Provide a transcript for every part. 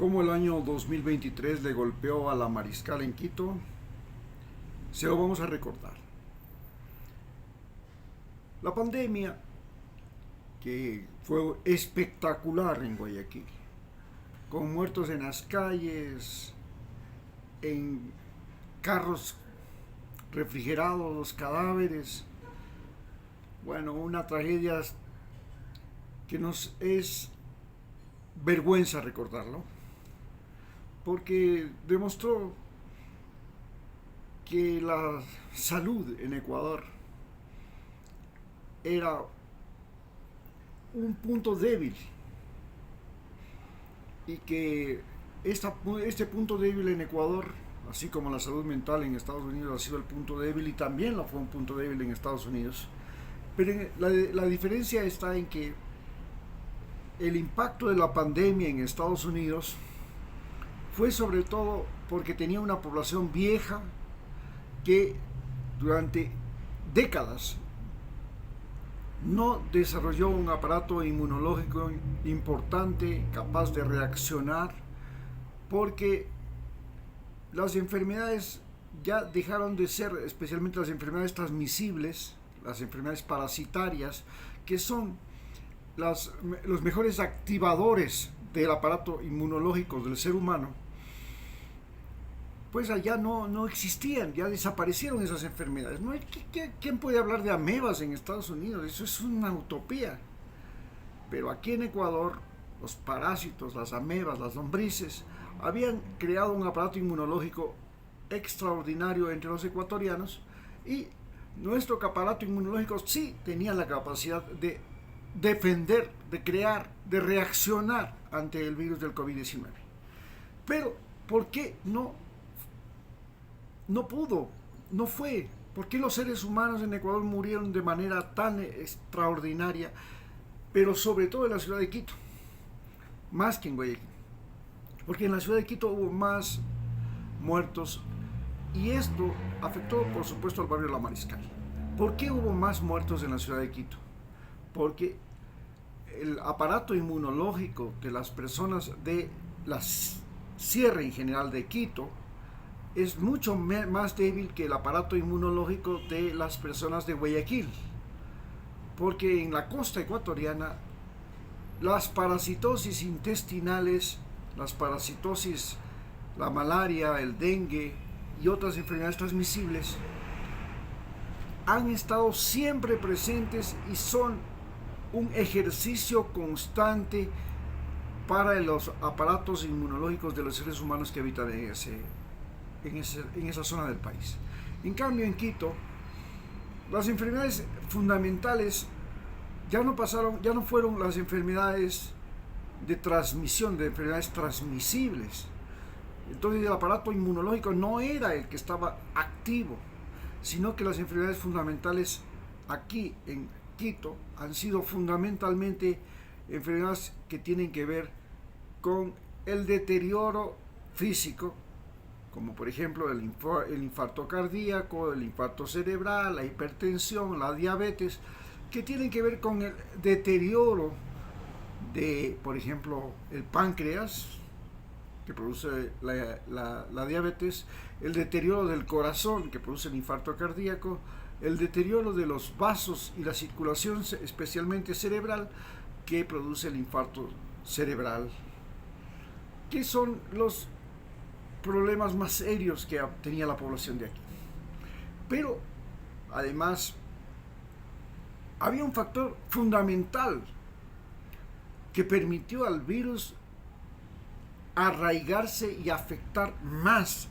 Cómo el año 2023 le golpeó a la Mariscal en Quito, se lo vamos a recordar. La pandemia, que fue espectacular en Guayaquil, con muertos en las calles, en carros refrigerados, los cadáveres. Bueno, una tragedia que nos es vergüenza recordarlo, porque demostró que la salud en Ecuador era un punto débil y que este punto débil en Ecuador, así como la salud mental en Estados Unidos ha sido el punto débil y también lo fue un punto débil en Estados Unidos, pero la diferencia está en que el impacto de la pandemia en Estados Unidos fue sobre todo porque tenía una población vieja que durante décadas no desarrolló un aparato inmunológico importante, capaz de reaccionar, porque las enfermedades ya dejaron de ser, especialmente las enfermedades transmisibles, las enfermedades parasitarias, que son los mejores activadores del aparato inmunológico del ser humano, pues allá no existían, ya desaparecieron esas enfermedades. No hay, ¿quién puede hablar de amebas en Estados Unidos? Eso es una utopía. Pero aquí en Ecuador, los parásitos, las amebas, las lombrices, habían creado un aparato inmunológico extraordinario entre los ecuatorianos y nuestro aparato inmunológico sí tenía la capacidad de defender, de crear, de reaccionar ante el virus del COVID-19. Pero, ¿por qué no pudo, no fue? ¿Por qué los seres humanos en Ecuador murieron de manera tan extraordinaria, pero sobre todo en la ciudad de Quito, más que en Guayaquil? Porque en la ciudad de Quito hubo más muertos y esto afectó, por supuesto, al barrio La Mariscal. ¿Por qué hubo más muertos en la ciudad de Quito? Porque el aparato inmunológico de las personas de la sierra en general de Quito es mucho más débil que el aparato inmunológico de las personas de Guayaquil, porque en la costa ecuatoriana las parasitosis intestinales, las parasitosis, la malaria, el dengue y otras enfermedades transmisibles han estado siempre presentes y son un ejercicio constante para los aparatos inmunológicos de los seres humanos que habitan en esa zona del país. En cambio, en Quito, las enfermedades fundamentales ya no fueron las enfermedades de transmisión, de enfermedades transmisibles. Entonces el aparato inmunológico no era el que estaba activo, sino que las enfermedades fundamentales aquí en Quito han sido fundamentalmente enfermedades que tienen que ver con el deterioro físico, como por ejemplo el infarto cardíaco, el infarto cerebral, la hipertensión, la diabetes, que tienen que ver con el deterioro de, por ejemplo, el páncreas, que produce la diabetes, el deterioro del corazón, que produce el infarto cardíaco, el deterioro de los vasos y la circulación, especialmente cerebral, que produce el infarto cerebral, que son los problemas más serios que tenía la población de aquí. Pero, además, había un factor fundamental que permitió al virus arraigarse y afectar más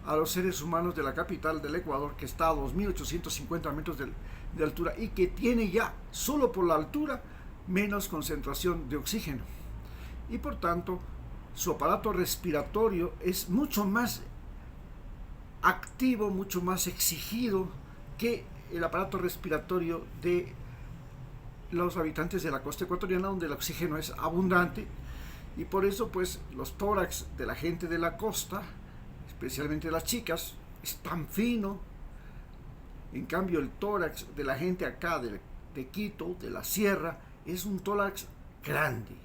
a los seres humanos de la capital del Ecuador, que está a 2.850 metros de altura y que tiene ya, solo por la altura, menos concentración de oxígeno. Y por tanto, su aparato respiratorio es mucho más activo, mucho más exigido que el aparato respiratorio de los habitantes de la costa ecuatoriana, donde el oxígeno es abundante, y por eso pues los tórax de la gente de la costa, especialmente las chicas, es tan fino. En cambio el tórax de la gente acá de Quito, de la sierra, es un tórax grande.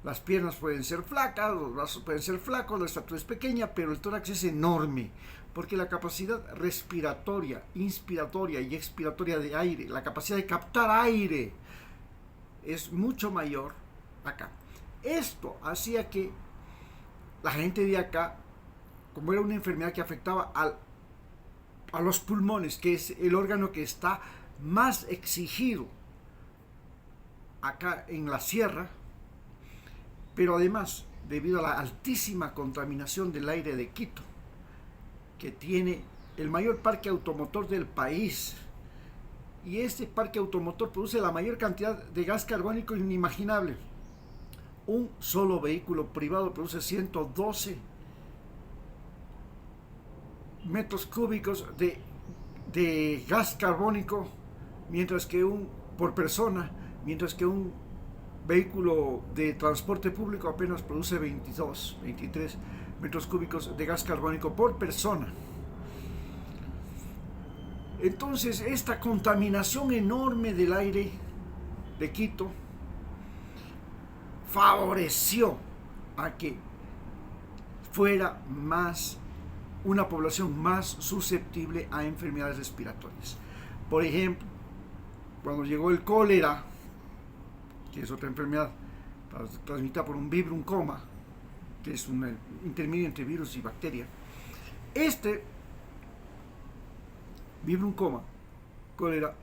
Las piernas pueden ser flacas, los brazos pueden ser flacos, la estatura es pequeña, pero el tórax es enorme, porque la capacidad respiratoria, inspiratoria y expiratoria de aire, la capacidad de captar aire, es mucho mayor acá. Esto hacía que la gente de acá, como era una enfermedad que afectaba a los pulmones, que es el órgano que está más exigido acá en la sierra, pero además, debido a la altísima contaminación del aire de Quito, que tiene el mayor parque automotor del país, y este parque automotor produce la mayor cantidad de gas carbónico inimaginable. Un solo vehículo privado produce 112 metros cúbicos de gas carbónico, por persona, mientras que un vehículo de transporte público apenas produce 22, 23 metros cúbicos de gas carbónico por persona. Entonces, esta contaminación enorme del aire de Quito favoreció a que fuera una población más susceptible a enfermedades respiratorias. Por ejemplo, cuando llegó el cólera, que es otra enfermedad transmitida por un vibrum coma, que es un intermedio entre virus y bacteria, este vibrum coma, cólera,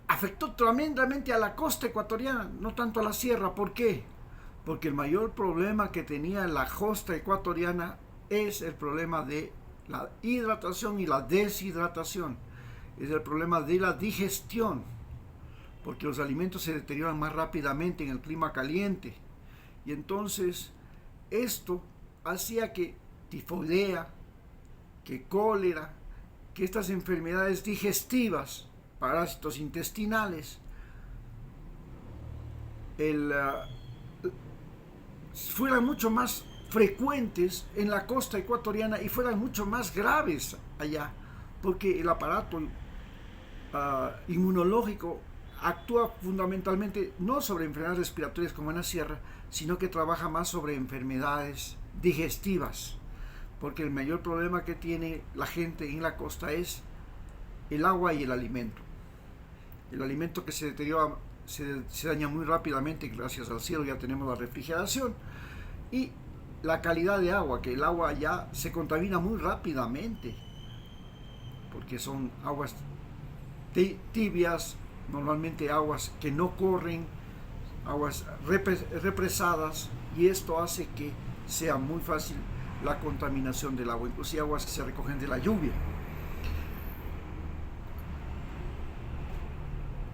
afectó tremendamente a la costa ecuatoriana, no tanto a la sierra. ¿Por qué? Porque el mayor problema que tenía la costa ecuatoriana es el problema de la hidratación y la deshidratación, es el problema de la digestión, porque los alimentos se deterioran más rápidamente en el clima caliente, y entonces esto hacía que tifoidea, que cólera, que estas enfermedades digestivas, parásitos intestinales, fueran mucho más frecuentes en la costa ecuatoriana y fueran mucho más graves allá, porque el aparato inmunológico actúa fundamentalmente no sobre enfermedades respiratorias como en la sierra, sino que trabaja más sobre enfermedades digestivas, porque el mayor problema que tiene la gente en la costa es el agua y el alimento. El alimento que se deteriora, se daña muy rápidamente, gracias al cielo ya tenemos la refrigeración, y la calidad de agua, que el agua ya se contamina muy rápidamente, porque son aguas tibias, normalmente aguas que no corren, aguas represadas, y esto hace que sea muy fácil la contaminación del agua, inclusive aguas que se recogen de la lluvia.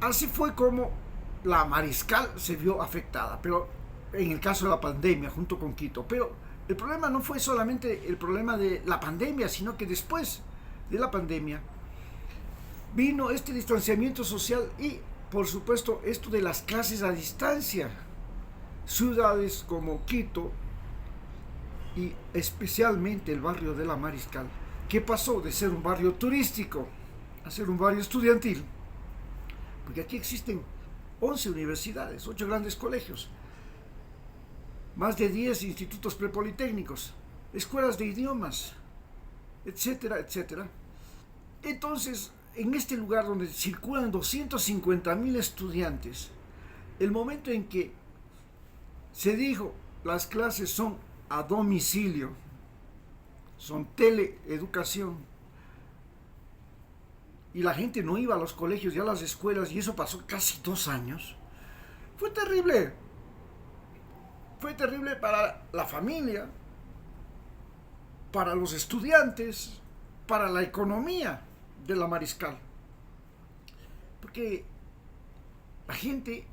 Así fue como la Mariscal se vio afectada, pero en el caso de la pandemia junto con Quito. Pero el problema no fue solamente el problema de la pandemia, sino que después de la pandemia vino este distanciamiento social y, por supuesto, esto de las clases a distancia. Ciudades como Quito y especialmente el barrio de la Mariscal, que pasó de ser un barrio turístico a ser un barrio estudiantil, porque aquí existen 11 universidades, 8 grandes colegios, más de 10 institutos prepolitécnicos, escuelas de idiomas, etcétera, etcétera. Entonces, en este lugar donde circulan 250.000 estudiantes, el momento en que se dijo las clases son a domicilio, son teleeducación, y la gente no iba a los colegios y a las escuelas, y eso pasó casi 2 años, fue terrible. Fue terrible para la familia, para los estudiantes, para la economía de la Mariscal. Porque la gente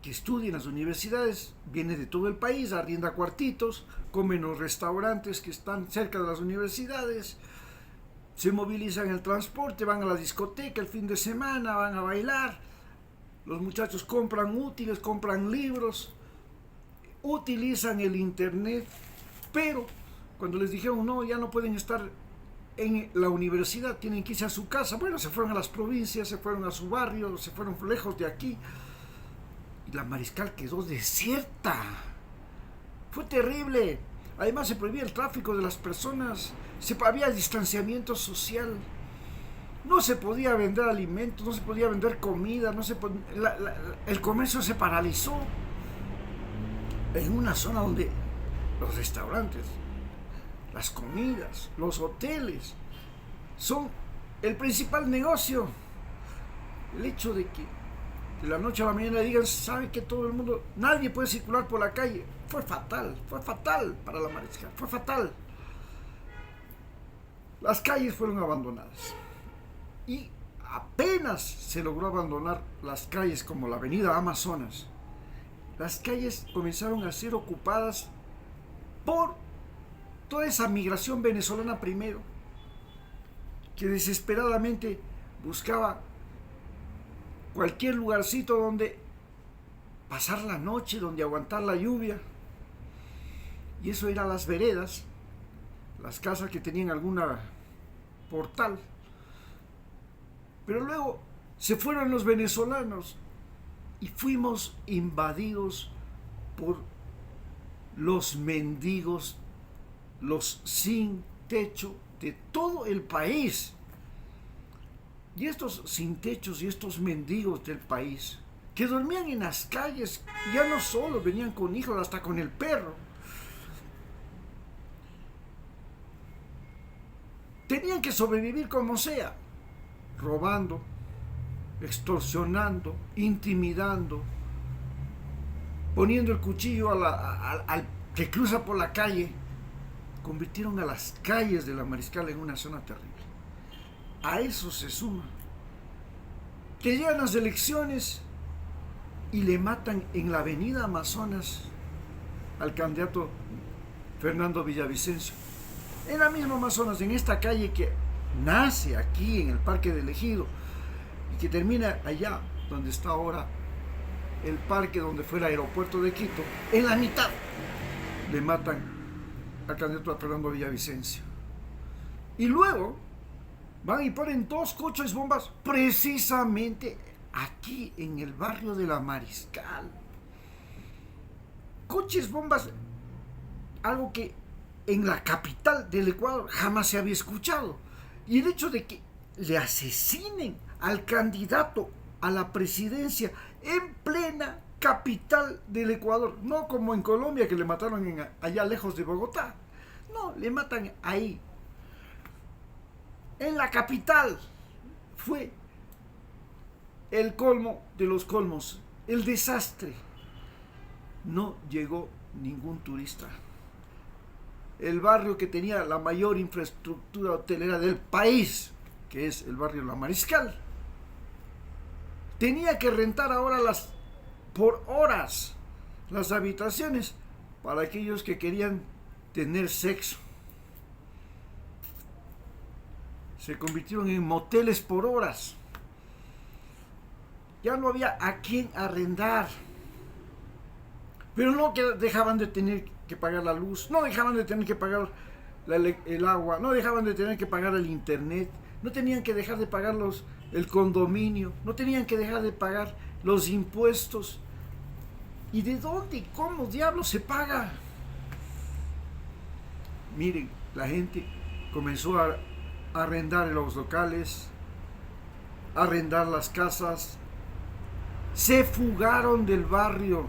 que estudia en las universidades viene de todo el país, arrienda cuartitos, come en los restaurantes que están cerca de las universidades, se movilizan en el transporte, van a la discoteca el fin de semana, van a bailar, los muchachos compran útiles, compran libros, utilizan el internet, pero cuando les dijeron no, ya no pueden estar en la universidad, tienen que irse a su casa, bueno, se fueron a las provincias, se fueron a su barrio, se fueron lejos de aquí. la Mariscal quedó desierta. Fue terrible. Además se prohibía el tráfico de las personas, había distanciamiento social, no se podía vender alimentos, no se podía vender comida, el comercio se paralizó en una zona donde los restaurantes, las comidas, los hoteles son el principal negocio. El hecho de que de la noche a la mañana digan, sabe que todo el mundo, nadie puede circular por la calle, fue fatal para la Mariscal, fue fatal. Las calles fueron abandonadas y apenas se logró abandonar las calles como la avenida Amazonas, las calles comenzaron a ser ocupadas por toda esa migración venezolana primero, que desesperadamente buscaba cualquier lugarcito donde pasar la noche, donde aguantar la lluvia. Y eso era las veredas, las casas que tenían alguna portal. Pero luego se fueron los venezolanos y fuimos invadidos por los mendigos, los sin techo de todo el país. Y estos sin techos y estos mendigos del país, que dormían en las calles, ya no solo venían con hijos, hasta con el perro, tenían que sobrevivir como sea, robando, extorsionando, intimidando, poniendo el cuchillo al que cruza por la calle. Convirtieron a las calles de la Mariscal en una zona terrible. A eso se suma que llegan las elecciones y le matan en la avenida Amazonas al candidato Fernando Villavicencio. En la misma Amazonas, en esta calle que nace aquí en el Parque del Ejido y que termina allá donde está ahora el parque donde fue el aeropuerto de Quito, en la mitad le matan al candidato Fernando Villavicencio. Y luego van y ponen 2 coches bombas precisamente aquí en el barrio de la Mariscal. Coches bombas, algo que en la capital del Ecuador jamás se había escuchado. Y el hecho de que le asesinen al candidato a la presidencia en plena capital del Ecuador, no como en Colombia que le mataron allá lejos de Bogotá, no, le matan ahí, en la capital. Fue el colmo de los colmos, el desastre. No llegó ningún turista. El barrio que tenía la mayor infraestructura hotelera del país, que es el barrio La Mariscal, tenía que rentar ahora por horas las habitaciones para aquellos que querían tener sexo. Se convirtieron en moteles por horas. Ya no había a quién arrendar. Pero no dejaban de tener que pagar la luz, no dejaban de tener que pagar el agua, no dejaban de tener que pagar el internet, no tenían que dejar de pagar el condominio, no tenían que dejar de pagar los impuestos. ¿Y de dónde y cómo diablos se paga? Miren, la gente comenzó a arrendar los locales, a arrendar las casas, se fugaron del barrio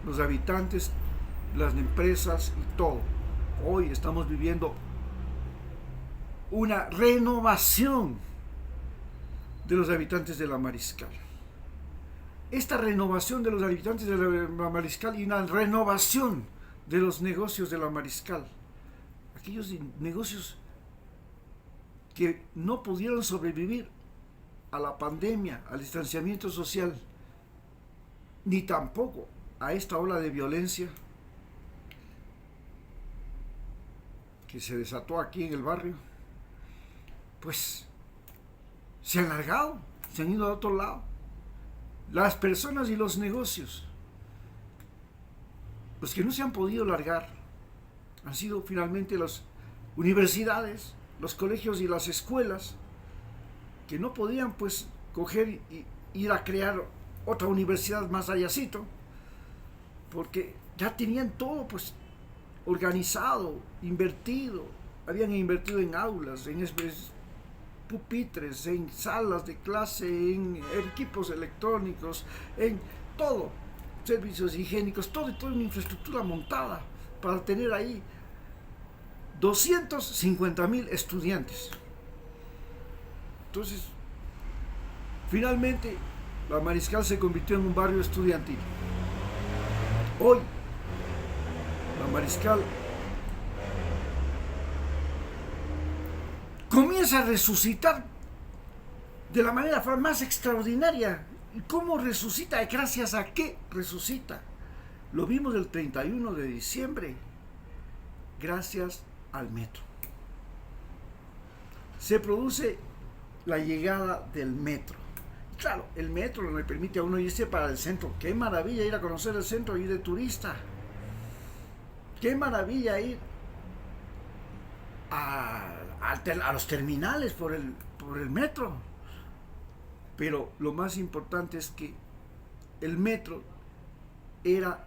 los habitantes, las empresas y todo. Hoy estamos viviendo una renovación de los habitantes de la Mariscal. Esta renovación de los habitantes de la Mariscal y una renovación de los negocios de la Mariscal. Aquellos negocios que no pudieron sobrevivir a la pandemia, al distanciamiento social, ni tampoco a esta ola de violencia que se desató aquí en el barrio, pues se han largado, se han ido a otro lado. Las personas y los negocios, los que no se han podido largar, han sido finalmente las universidades, los colegios y las escuelas, que no podían pues coger y ir a crear otra universidad más allácito, porque ya tenían todo pues organizado, invertido, habían invertido en aulas, en pupitres, en salas de clase, en equipos electrónicos, en todo, servicios higiénicos, toda una infraestructura montada para tener ahí 250,000 estudiantes. Entonces, finalmente, la Mariscal se convirtió en un barrio estudiantil. Hoy, la Mariscal comienza a resucitar de la manera más extraordinaria. ¿Y cómo resucita? ¿Gracias a qué resucita? Lo vimos el 31 de diciembre, gracias al metro. Se produce la llegada del metro. Claro, el metro le permite a uno irse para el centro. Qué maravilla ir a conocer el centro, ir de turista. Qué maravilla ir a los terminales por el metro. Pero lo más importante es que el metro era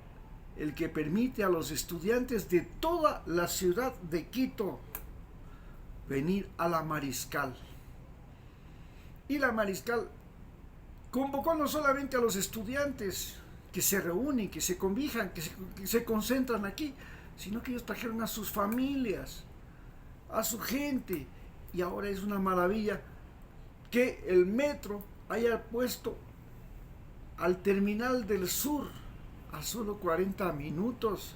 el que permite a los estudiantes de toda la ciudad de Quito venir a la Mariscal. Y la Mariscal convocó no solamente a los estudiantes que se reúnen, que se convijan, que se concentran aquí, sino que ellos trajeron a sus familias, a su gente. Y ahora es una maravilla que el metro haya puesto al terminal del sur a solo 40 minutos,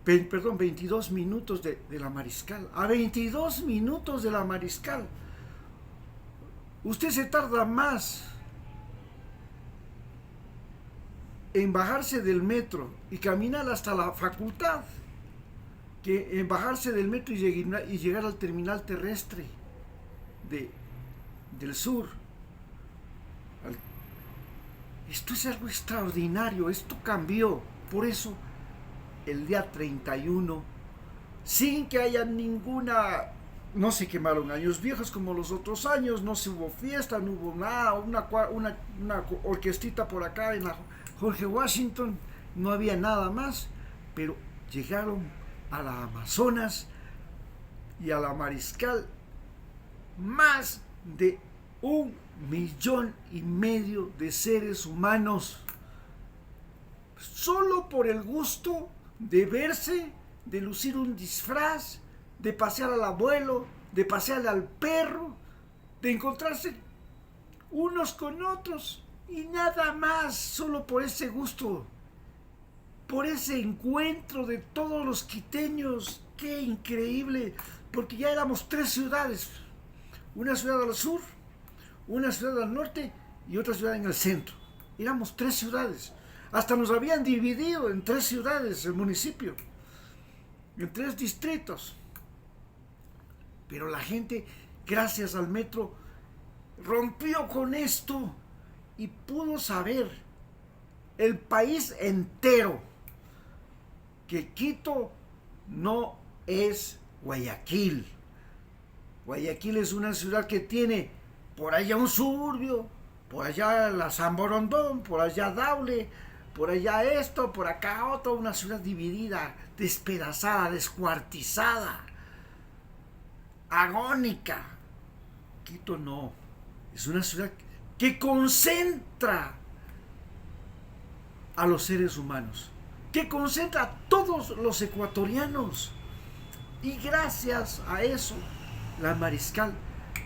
perdón, 22 minutos de la Mariscal, a 22 minutos de la Mariscal. Usted se tarda más en bajarse del metro y caminar hasta la facultad que en bajarse del metro y llegar al terminal terrestre del sur. Esto es algo extraordinario, esto cambió. Por eso, el día 31, sin que haya ninguna, no se quemaron años viejos como los otros años, no se hubo fiesta, no hubo nada, una orquestita por acá en la Jorge Washington, no había nada más, pero llegaron a la Amazonas y a la Mariscal más de 1,5 millones de seres humanos, solo por el gusto de verse, de lucir un disfraz, de pasear al abuelo, de pasear al perro, de encontrarse unos con otros y nada más, solo por ese gusto, por ese encuentro de todos los quiteños. ¡Qué increíble! Porque ya éramos 3 ciudades, una ciudad al sur, una ciudad al norte y otra ciudad en el centro. Éramos 3 ciudades. Hasta nos habían dividido en 3 ciudades, el municipio, en 3 distritos. Pero la gente, gracias al metro, rompió con esto y pudo saber el país entero que Quito no es Guayaquil. Guayaquil es una ciudad que tiene por allá un suburbio, por allá la San Borondón, por allá Daule, por allá esto, por acá otro, una ciudad dividida, despedazada, descuartizada, agónica. Quito no, es una ciudad que concentra a los seres humanos, que concentra a todos los ecuatorianos. Y gracias a eso, la Mariscal,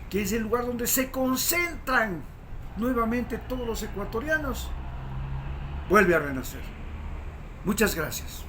que es el lugar donde se concentran nuevamente todos los ecuatorianos, vuelve a renacer. Muchas gracias.